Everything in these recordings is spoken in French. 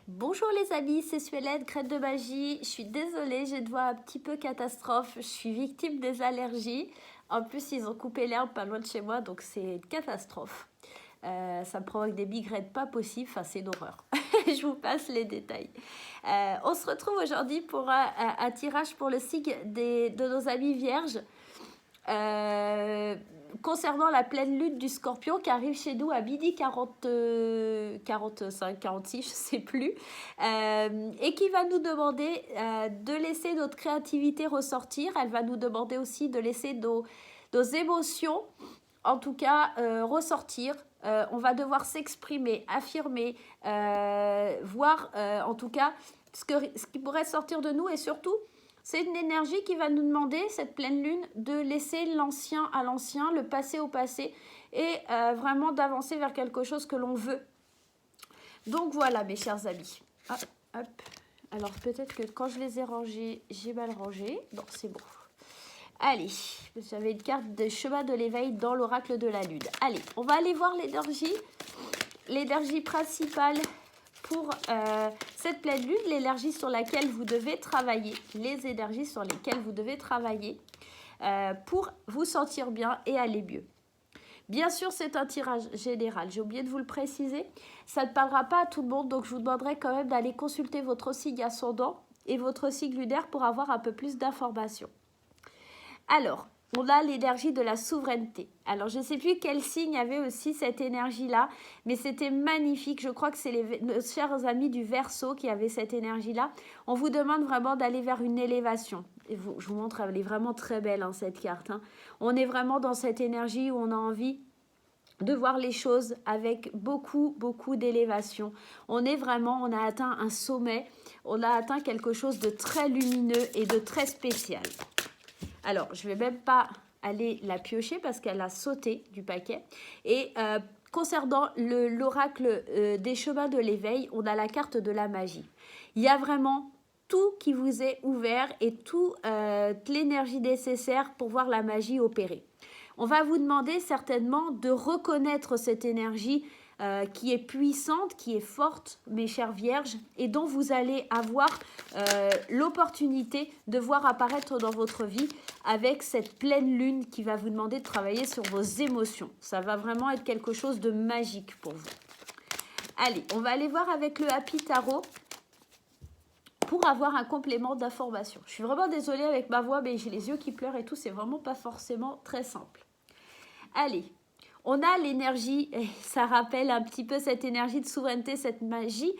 Bonjour les amis, c'est Suélette, graine de magie. Je suis désolée, j'ai une voix un petit peu catastrophe. Je suis victime des allergies. En plus, ils ont coupé l'herbe pas loin de chez moi, donc c'est une catastrophe. Ça me provoque des migraines pas possibles, enfin c'est une horreur. Je vous passe les détails. On se retrouve aujourd'hui pour un tirage pour le signe de nos amis vierges. Euh, Concernant la pleine lune du Scorpion qui arrive chez nous à midi 40, 45, 46, je ne sais plus, et qui va nous demander de laisser notre créativité ressortir. Elle va nous demander aussi de laisser nos émotions, en tout cas, ressortir. On va devoir s'exprimer, affirmer, voir en tout cas ce qui pourrait sortir de nous et surtout c'est une énergie qui va nous demander, cette pleine lune, de laisser l'ancien à l'ancien, le passé au passé et vraiment d'avancer vers quelque chose que l'on veut. Donc voilà mes chers amis. Hop, hop. Alors peut-être que quand je les ai rangés, j'ai mal rangé. Non, c'est bon. Allez, j'avais une carte de chemin de l'éveil dans l'oracle de la lune. Allez, on va aller voir l'énergie principale pour cette pleine lune, l'énergie sur laquelle vous devez travailler, les énergies sur lesquelles vous devez travailler pour vous sentir bien et aller mieux. Bien sûr, c'est un tirage général, j'ai oublié de vous le préciser, ça ne parlera pas à tout le monde, donc je vous demanderai quand même d'aller consulter votre signe ascendant et votre signe lunaire pour avoir un peu plus d'informations. Alors, on a l'énergie de la souveraineté. Alors, je ne sais plus quel signe avait aussi cette énergie-là, mais c'était magnifique. Je crois que c'est nos chers amis du Verseau qui avaient cette énergie-là. On vous demande vraiment d'aller vers une élévation. Et je vous montre, elle est vraiment très belle, hein, cette carte. Hein. On est vraiment dans cette énergie où on a envie de voir les choses avec beaucoup d'élévation. On a atteint un sommet, on a atteint quelque chose de très lumineux et de très spécial. Alors, je ne vais même pas aller la piocher parce qu'elle a sauté du paquet. Et concernant l'oracle des chemins de l'éveil, on a la carte de la magie. Il y a vraiment tout qui vous est ouvert et toute l'énergie nécessaire pour voir la magie opérer. On va vous demander certainement de reconnaître cette énergie qui est puissante, qui est forte, mes chères vierges, et dont vous allez avoir l'opportunité de voir apparaître dans votre vie avec cette pleine lune qui va vous demander de travailler sur vos émotions. Ça va vraiment être quelque chose de magique pour vous. Allez, on va aller voir avec le Happy Tarot pour avoir un complément d'information. Je suis vraiment désolée avec ma voix, mais j'ai les yeux qui pleurent et tout, c'est vraiment pas forcément très simple. Allez, on a l'énergie, ça rappelle un petit peu cette énergie de souveraineté, cette magie.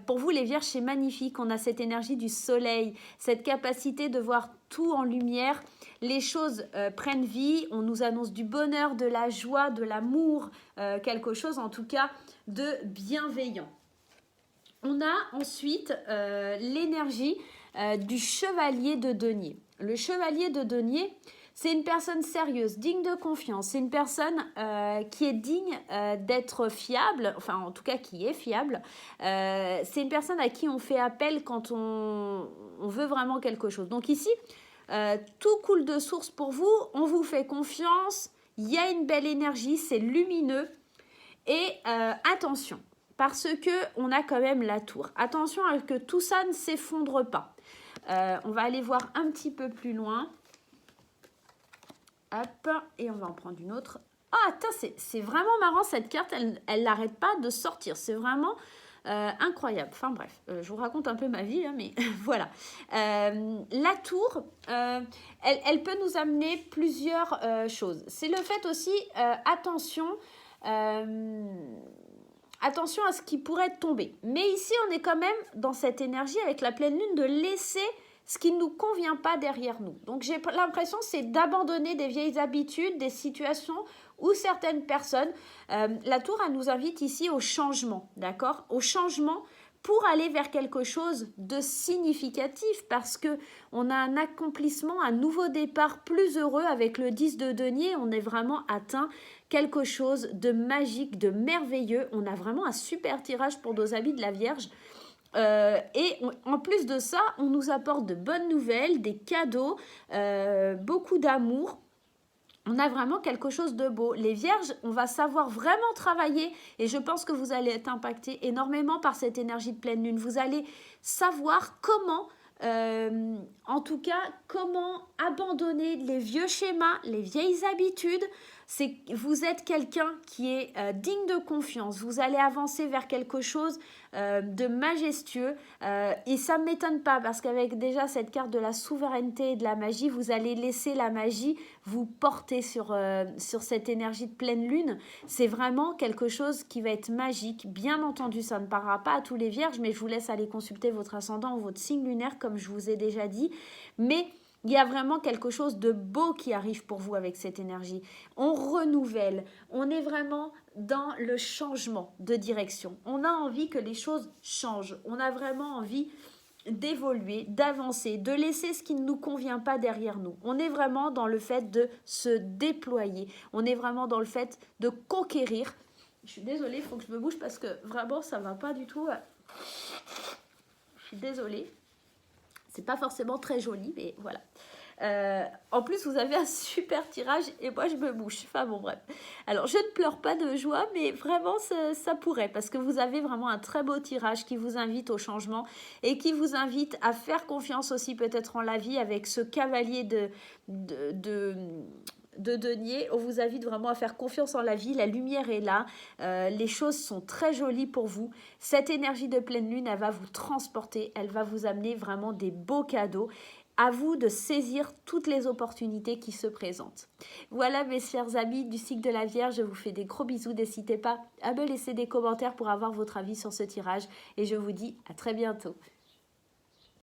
Pour vous, les vierges, c'est magnifique. On a cette énergie du soleil, cette capacité de voir tout en lumière. Les choses prennent vie. On nous annonce du bonheur, de la joie, de l'amour, quelque chose en tout cas de bienveillant. On a ensuite l'énergie du chevalier de denier. Le chevalier de denier, c'est une personne sérieuse, digne de confiance. C'est une personne qui est digne d'être fiable, enfin en tout cas qui est fiable. C'est une personne à qui on fait appel quand on veut vraiment quelque chose. Donc ici, tout coule de source pour vous, on vous fait confiance, il y a une belle énergie, c'est lumineux. Et attention, parce qu'on a quand même la tour. Attention à ce que tout ça ne s'effondre pas. On va aller voir un petit peu plus loin. Hop, et on va en prendre une autre. Ah, c'est vraiment marrant cette carte, elle n'arrête pas de sortir. C'est vraiment incroyable. Enfin bref, je vous raconte un peu ma vie, hein, mais voilà. La tour, elle peut nous amener plusieurs choses. C'est le fait aussi, attention à ce qui pourrait tomber. Mais ici, on est quand même dans cette énergie avec la pleine lune de laisser ce qui ne nous convient pas derrière nous. Donc j'ai l'impression c'est d'abandonner des vieilles habitudes, des situations où certaines personnes, la tour elle nous invite ici au changement, d'accord ? Au changement pour aller vers quelque chose de significatif parce que on a un accomplissement, un nouveau départ plus heureux avec le 10 de denier, on est vraiment atteint quelque chose de magique, de merveilleux. On a vraiment un super tirage pour nos amis de la Vierge. En plus de ça, on nous apporte de bonnes nouvelles, des cadeaux, beaucoup d'amour. On a vraiment quelque chose de beau. Les vierges, on va savoir vraiment travailler et je pense que vous allez être impacté énormément par cette énergie de pleine lune. Vous allez savoir comment, en tout cas, comment abandonner les vieux schémas, les vieilles habitudes. Vous êtes quelqu'un qui est digne de confiance. Vous allez avancer vers quelque chose de majestueux et ça ne m'étonne pas parce qu'avec déjà cette carte de la souveraineté et de la magie, vous allez laisser la magie vous porter sur cette énergie de pleine lune. C'est vraiment quelque chose qui va être magique. Bien entendu, ça ne parlera pas à tous les vierges, mais je vous laisse aller consulter votre ascendant ou votre signe lunaire, comme je vous ai déjà dit. Mais il y a vraiment quelque chose de beau qui arrive pour vous avec cette énergie. On renouvelle, on est vraiment dans le changement de direction. On a envie que les choses changent. On a vraiment envie d'évoluer, d'avancer, de laisser ce qui ne nous convient pas derrière nous. On est vraiment dans le fait de se déployer. On est vraiment dans le fait de conquérir. Je suis désolée, il faut que je me bouge parce que vraiment, ça ne va pas du tout. Je suis désolée. C'est pas forcément très joli, mais voilà. En plus, vous avez un super tirage et moi, je me bouge. Enfin bon, bref. Alors, je ne pleure pas de joie, mais vraiment, ça pourrait parce que vous avez vraiment un très beau tirage qui vous invite au changement et qui vous invite à faire confiance aussi peut-être en la vie avec ce cavalier de denier. On vous invite vraiment à faire confiance en la vie. La lumière est là. Les choses sont très jolies pour vous. Cette énergie de pleine lune, elle va vous transporter. Elle va vous amener vraiment des beaux cadeaux. À vous de saisir toutes les opportunités qui se présentent. Voilà mes chers amis du cycle de la Vierge, je vous fais des gros bisous. N'hésitez pas à me laisser des commentaires pour avoir votre avis sur ce tirage et je vous dis à très bientôt.